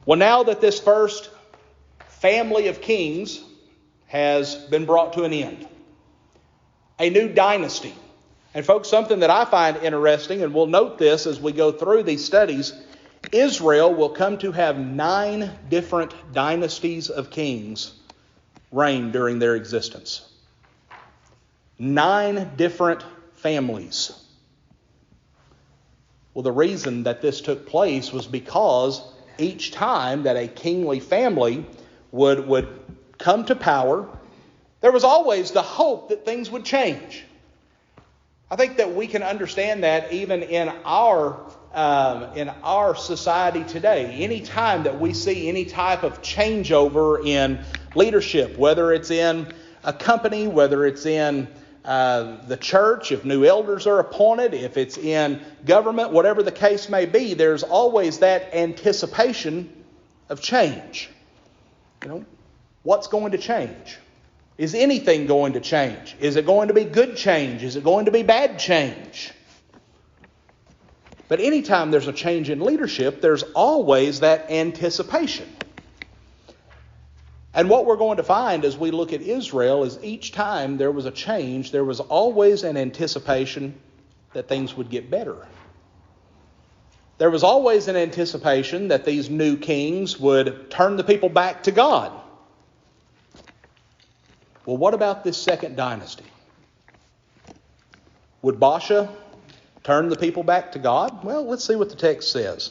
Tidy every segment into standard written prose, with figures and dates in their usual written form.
Well, now that this first family of kings has been brought to an end, a new dynasty. And folks, something that I find interesting, and we'll note this as we go through these studies, Israel will come to have 9 different dynasties of kings reign during their existence. 9 different families. Well, the reason that this took place was because each time that a kingly family would come to power, there was always the hope that things would change. I think that we can understand that even in our society today. Any time that we see any type of changeover in leadership, whether it's in a company, whether it's in the church, if new elders are appointed, if it's in government, whatever the case may be, there's always that anticipation of change. What's going to change? Is anything going to change? Is it going to be good change? Is it going to be bad change? But anytime there's a change in leadership, there's always that anticipation. And what we're going to find as we look at Israel is each time there was a change, there was always an anticipation that things would get better. There was always an anticipation that these new kings would turn the people back to God. Well, what about this second dynasty? Would Baasha turn the people back to God? Well, let's see what the text says.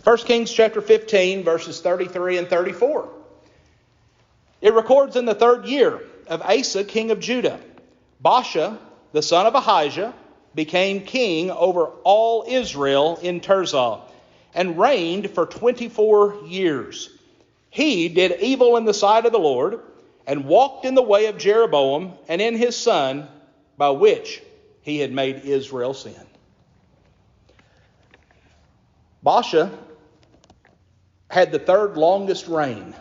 1 Kings chapter 15, verses 33 and 34. It records in the 3rd year of Asa, king of Judah, Baasha, the son of Ahijah, became king over all Israel in Tirzah, and reigned for 24 years. He did evil in the sight of the Lord, and walked in the way of Jeroboam and in his son, by which he had made Israel sin. Baasha had the 3rd longest reign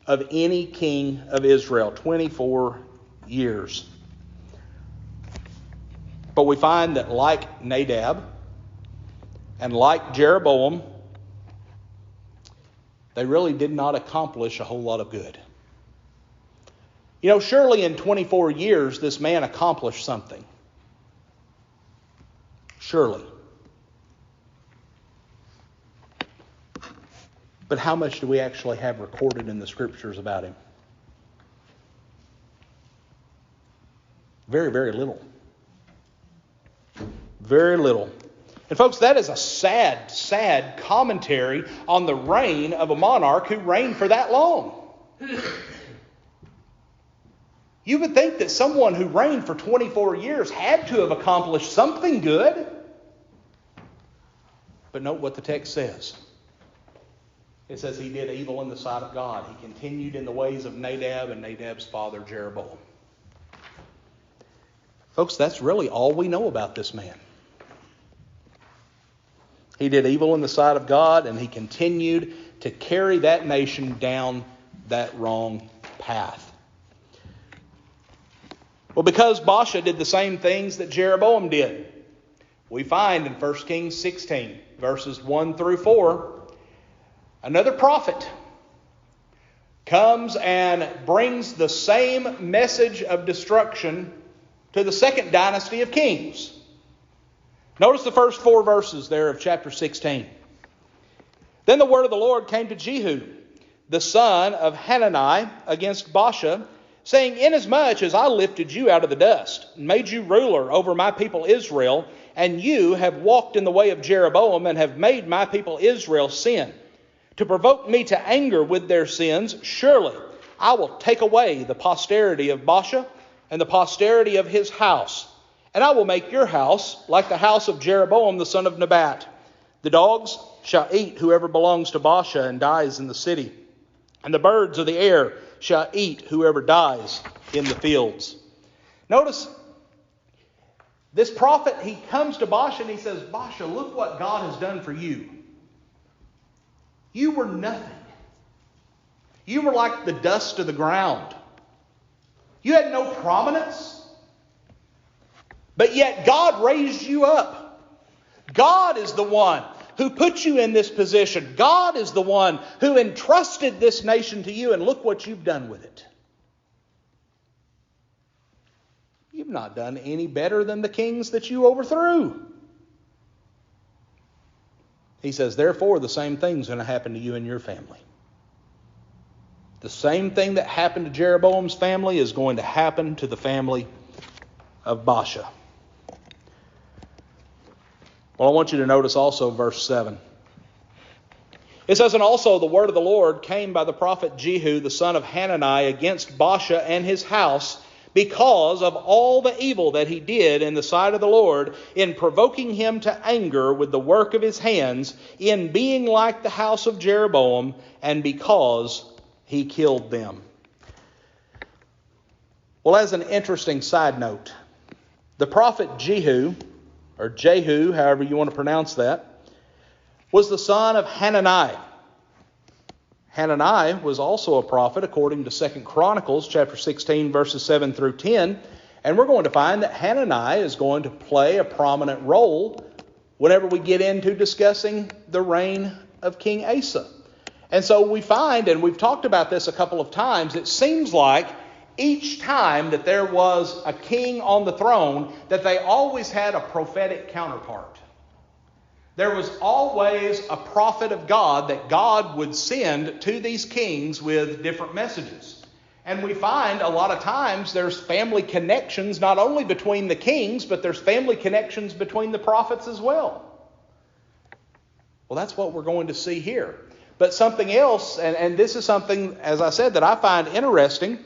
of any king of Israel, 24 years. But we find that like Nadab and like Jeroboam, they really did not accomplish a whole lot of good. Surely in 24 years, this man accomplished something. Surely. But how much do we actually have recorded in the Scriptures about him? Very, very little. Very little. And folks, that is a sad, sad commentary on the reign of a monarch who reigned for that long. You would think that someone who reigned for 24 years had to have accomplished something good. But note what the text says. It says he did evil in the sight of God. He continued in the ways of Nadab and Nadab's father Jeroboam. Folks, that's really all we know about this man. He did evil in the sight of God, and he continued to carry that nation down that wrong path. Well, because Baasha did the same things that Jeroboam did, we find in 1 Kings 16, verses 1 through 4, another prophet comes and brings the same message of destruction to the second dynasty of kings. Notice the first 4 verses there of chapter 16. Then the word of the Lord came to Jehu, the son of Hanani, against Baasha, saying, Inasmuch as I lifted you out of the dust, and made you ruler over my people Israel, and you have walked in the way of Jeroboam, and have made my people Israel sin, to provoke me to anger with their sins, surely I will take away the posterity of Baasha, and the posterity of his house, and I will make your house like the house of Jeroboam the son of Nebat. The dogs shall eat whoever belongs to Baasha and dies in the city, and the birds of the air shall eat whoever dies in the fields. Notice, this prophet, he comes to Baasha and he says, Baasha, look what God has done for you. You were nothing. You were like the dust of the ground. You had no prominence. But yet God raised you up. God is the one who put you in this position. God is the one who entrusted this nation to you, and look what you've done with it. You've not done any better than the kings that you overthrew. He says, therefore, the same thing's going to happen to you and your family. The same thing that happened to Jeroboam's family is going to happen to the family of Baasha. Well, I want you to notice also verse 7. It says, and also the word of the Lord came by the prophet Jehu, the son of Hanani, against Baasha and his house, because of all the evil that he did in the sight of the Lord, in provoking him to anger with the work of his hands, in being like the house of Jeroboam, and because he killed them. Well, as an interesting side note, the prophet Jehu, or Jehu, however you want to pronounce that, was the son of Hanani. Hanani was also a prophet according to 2 Chronicles chapter 16 verses 7 through 10. And we're going to find that Hanani is going to play a prominent role whenever we get into discussing the reign of King Asa. And so we find, and we've talked about this a couple of times, it seems like each time that there was a king on the throne, that they always had a prophetic counterpart. There was always a prophet of God that God would send to these kings with different messages. And we find a lot of times there's family connections not only between the kings, but there's family connections between the prophets as well. Well, that's what we're going to see here. But something else, and this is something, as I said, that I find interesting.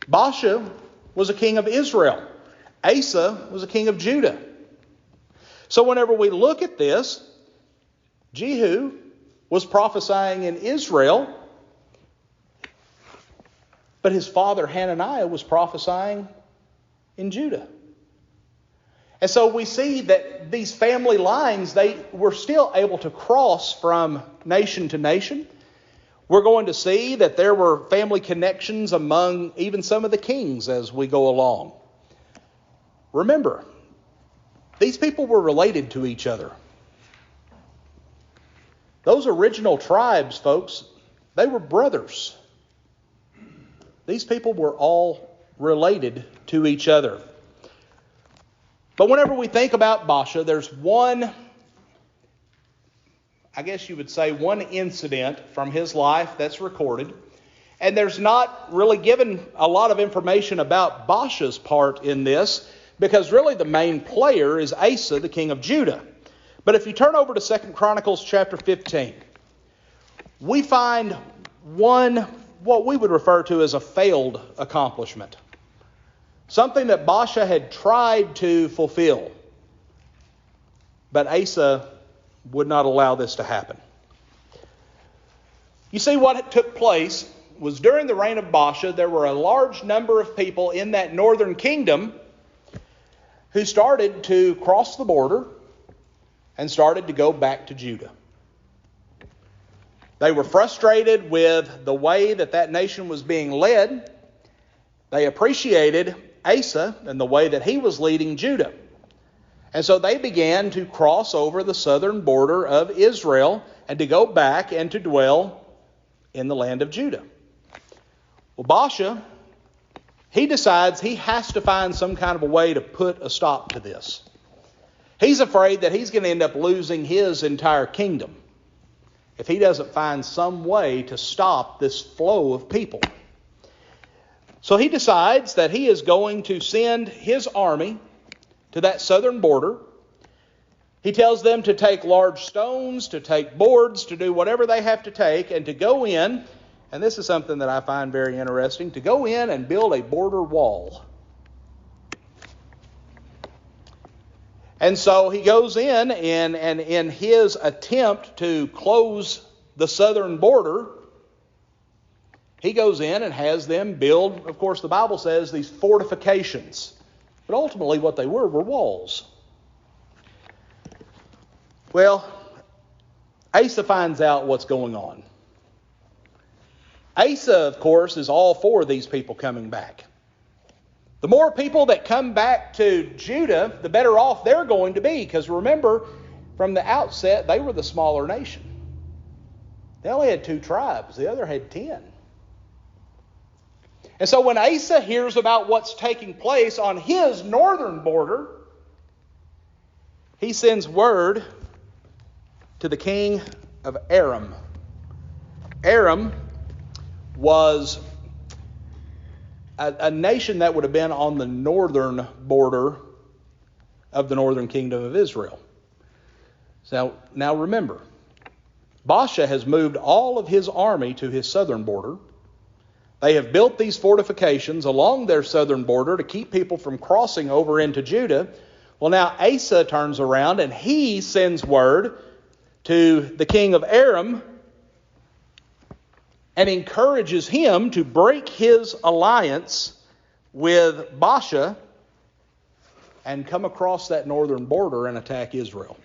Baasha was a king of Israel. Asa was a king of Judah. So whenever we look at this, Jehu was prophesying in Israel, but his father Hananiah was prophesying in Judah. And so we see that these family lines, they were still able to cross from nation to nation. We're going to see that there were family connections among even some of the kings as we go along. Remember, these people were related to each other. Those original tribes, folks, they were brothers. These people were all related to each other. But whenever we think about Baasha, there's one, I guess you would say, one incident from his life that's recorded. And there's not really given a lot of information about Baasha's part in this, because really the main player is Asa, the king of Judah. But if you turn over to 2 Chronicles chapter 15, we find one, what we would refer to as a failed accomplishment. Something that Baasha had tried to fulfill. But Asa would not allow this to happen. You see, what took place was during the reign of Baasha, there were a large number of people in that northern kingdom who started to cross the border and started to go back to Judah. They were frustrated with the way that that nation was being led. They appreciated Asa and the way that he was leading Judah. And so they began to cross over the southern border of Israel and to go back and to dwell in the land of Judah. Well, Baasha, he decides he has to find some kind of a way to put a stop to this. He's afraid that he's going to end up losing his entire kingdom if he doesn't find some way to stop this flow of people. So he decides that he is going to send his army to that southern border. He tells them to take large stones, to take boards, to do whatever they have to take, and to go in, and this is something that I find very interesting, to go in and build a border wall. And so he goes in, and in his attempt to close the southern border, he goes in and has them build, of course the Bible says, these fortifications. But ultimately what they were walls. Well, Asa finds out what's going on. Asa, of course, is all for these people coming back. The more people that come back to Judah, the better off they're going to be. Because remember, from the outset, they were the smaller nation. They only had 2 tribes. The other had 10. And so when Asa hears about what's taking place on his northern border, he sends word to the king of Aram. Aram was a nation that would have been on the northern border of the northern kingdom of Israel. So now remember, Baasha has moved all of his army to his southern border. They have built these fortifications along their southern border to keep people from crossing over into Judah. Well, now Asa turns around and he sends word to the king of Aram and encourages him to break his alliance with Baasha and come across that northern border and attack Israel.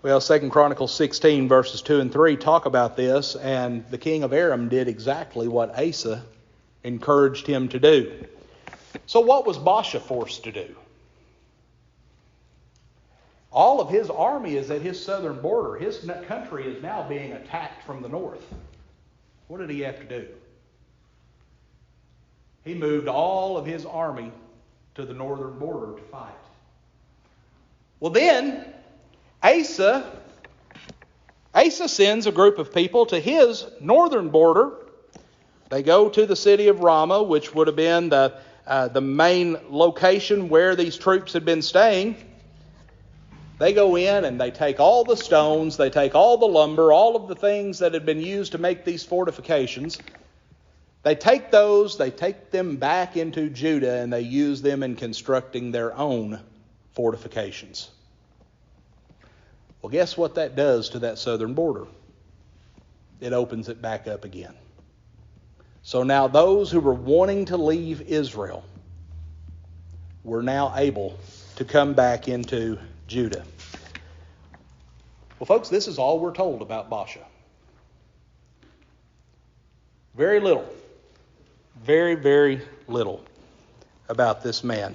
Well, 2 Chronicles 16 verses 2 and 3 talk about this, and the king of Aram did exactly what Asa encouraged him to do. So what was Baasha forced to do? All of his army is at his southern border. His country is now being attacked from the north. What did he have to do? He moved all of his army to the northern border to fight. Well, then Asa sends a group of people to his northern border. They go to the city of Ramah, which would have been the main location where these troops had been staying. They go in and they take all the stones, they take all the lumber, all of the things that had been used to make these fortifications. They take those, they take them back into Judah, and they use them in constructing their own fortifications. Well, guess what that does to that southern border? It opens it back up again. So now those who were wanting to leave Israel were now able to come back into Judah. Well, folks, this is all we're told about Baasha. Very little. Very, very little about this man.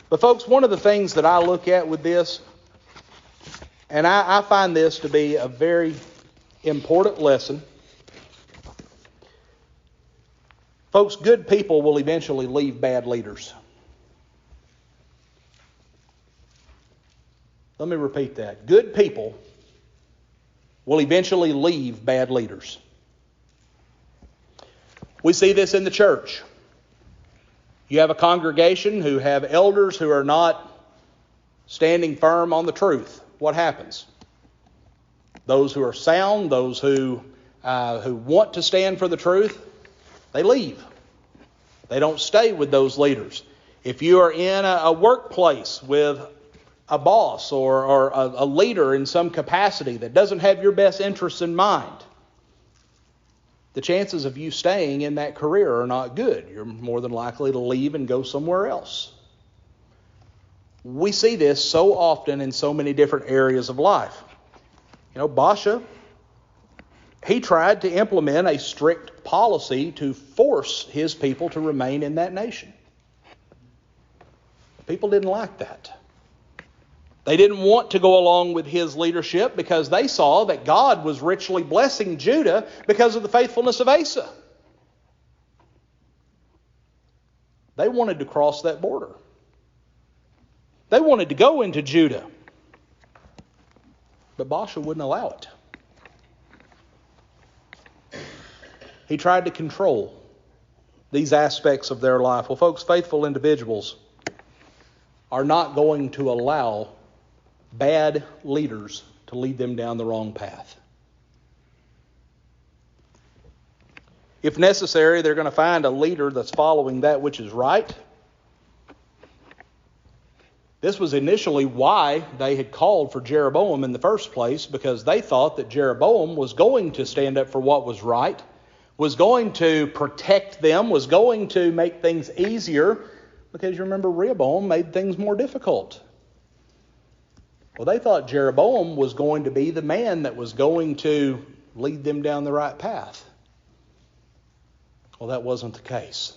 But folks, one of the things that I look at with this, and I find this to be a very important lesson. Folks, good people will eventually leave bad leaders. Let me repeat that. Good people will eventually leave bad leaders. We see this in the church. You have a congregation who have elders who are not standing firm on the truth. What happens? Those who are sound, those who want to stand for the truth, they leave. They don't stay with those leaders. If you are in a workplace with a boss or a leader in some capacity that doesn't have your best interests in mind, the chances of you staying in that career are not good. You're more than likely to leave and go somewhere else. We see this so often in so many different areas of life. You know, Baasha, he tried to implement a strict policy to force his people to remain in that nation. People didn't like that. They didn't want to go along with his leadership because they saw that God was richly blessing Judah because of the faithfulness of Asa. They wanted to cross that border. They wanted to go into Judah. But Baasha wouldn't allow it. He tried to control these aspects of their life. Well, folks, faithful individuals are not going to allow bad leaders to lead them down the wrong path. If necessary, they're going to find a leader that's following that which is right. This was initially why they had called for Jeroboam in the first place, because they thought that Jeroboam was going to stand up for what was right, was going to protect them, was going to make things easier, because you remember Rehoboam made things more difficult. Well, they thought Jeroboam was going to be the man that was going to lead them down the right path. Well, that wasn't the case.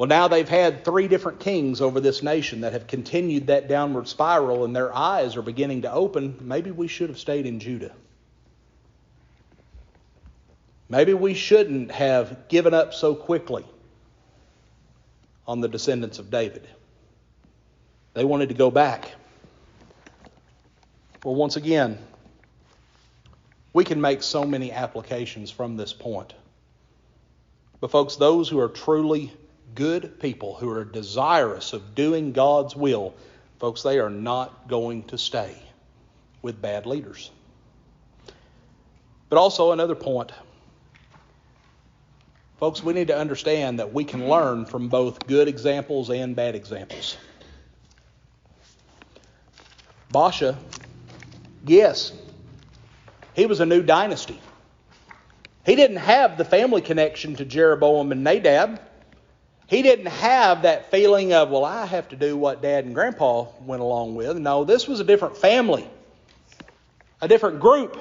Well, now they've had 3 different kings over this nation that have continued that downward spiral, and their eyes are beginning to open. Maybe we should have stayed in Judah. Maybe we shouldn't have given up so quickly on the descendants of David. They wanted to go back. Well, once again, we can make so many applications from this point. But folks, those who are truly good people, who are desirous of doing God's will, folks, they are not going to stay with bad leaders. But also another point. Folks, we need to understand that we can learn from both good examples and bad examples. Baasha, yes, he was a new dynasty. He didn't have the family connection to Jeroboam and Nadab. He didn't have that feeling of, well, I have to do what Dad and Grandpa went along with. No, this was a different family, a different group.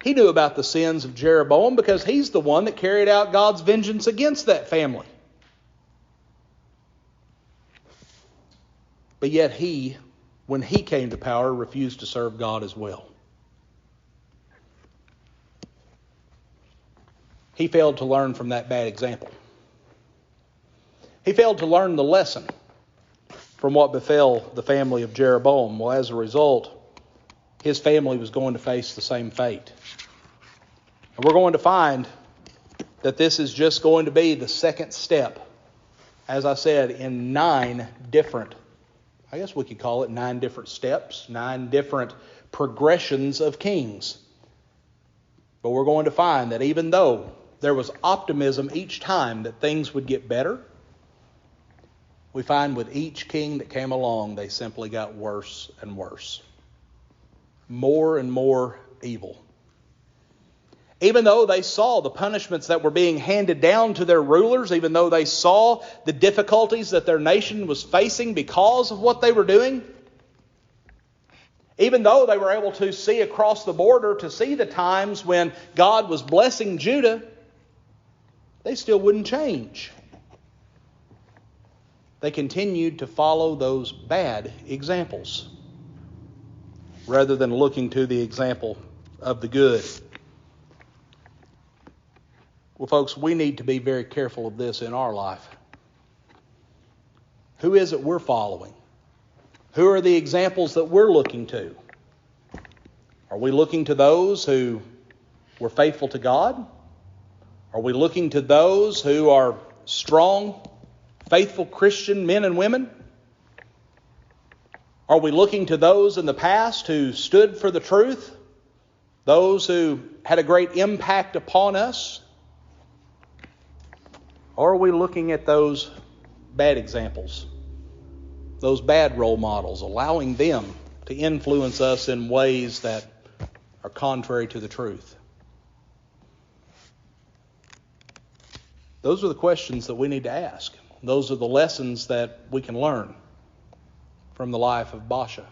He knew about the sins of Jeroboam because he's the one that carried out God's vengeance against that family. But yet he, when he came to power, refused to serve God as well. He failed to learn from that bad example. He failed to learn the lesson from what befell the family of Jeroboam. Well, as a result, his family was going to face the same fate. And we're going to find that this is just going to be the second step, as I said, in 9 different, I guess we could call it 9 different steps, 9 different progressions of kings. But we're going to find that even though there was optimism each time that things would get better, we find with each king that came along, they simply got worse and worse. More and more evil. Even though they saw the punishments that were being handed down to their rulers, even though they saw the difficulties that their nation was facing because of what they were doing, even though they were able to see across the border to see the times when God was blessing Judah, they still wouldn't change. They continued to follow those bad examples rather than looking to the example of the good. Well, folks, we need to be very careful of this in our life. Who is it we're following? Who are the examples that we're looking to? Are we looking to those who were faithful to God? Are we looking to those who are strong, faithful Christian men and women? Are we looking to those in the past who stood for the truth? Those who had a great impact upon us? Or are we looking at those bad examples, those bad role models, allowing them to influence us in ways that are contrary to the truth? Those are the questions that we need to ask. Those are the lessons that we can learn from the life of Baasha.